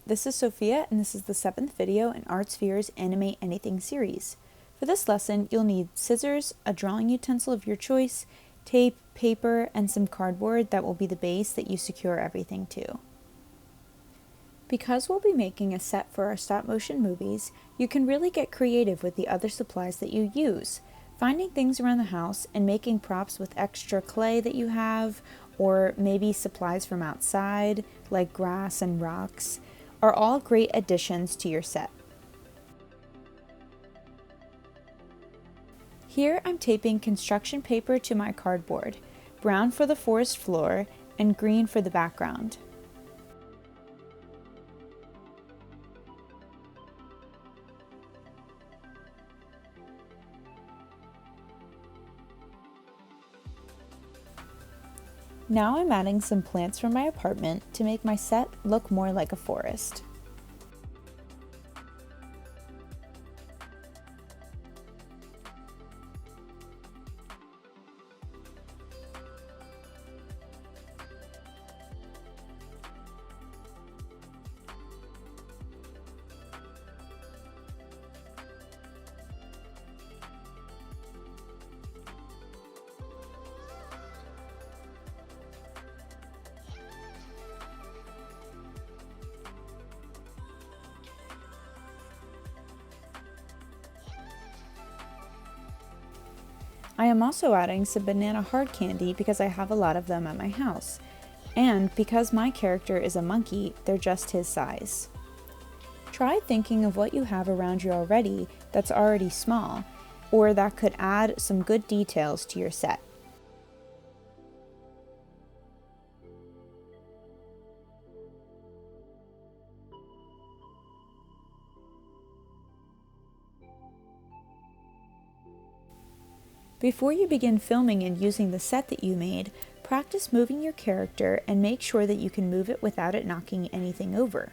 this is Sophia and this is the 7th video in Artsphere's Animate Anything series. For this lesson, you'll need scissors, a drawing utensil of your choice, tape, paper, and some cardboard that will be the base that you secure everything to. Because we'll be making a set for our stop-motion movies, you can really get creative with the other supplies that you use. Finding things around the house and making props with extra clay that you have, or maybe supplies from outside, like grass and rocks, are all great additions to your set. Here I'm taping construction paper to my cardboard, brown for the forest floor and green for the background. Now I'm adding some plants from my apartment to make my set look more like a forest. I am also adding some banana hard candy because I have a lot of them at my house, and because my character is a monkey, they're just his size. Try thinking of what you have around you already that's already small, or that could add some good details to your set. Before you begin filming and using the set that you made, practice moving your character and make sure that you can move it without it knocking anything over.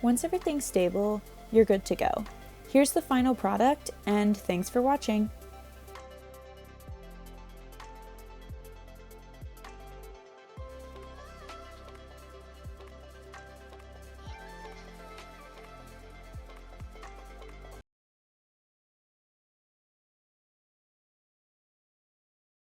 Once everything's stable, you're good to go. Here's the final product, and thanks for watching.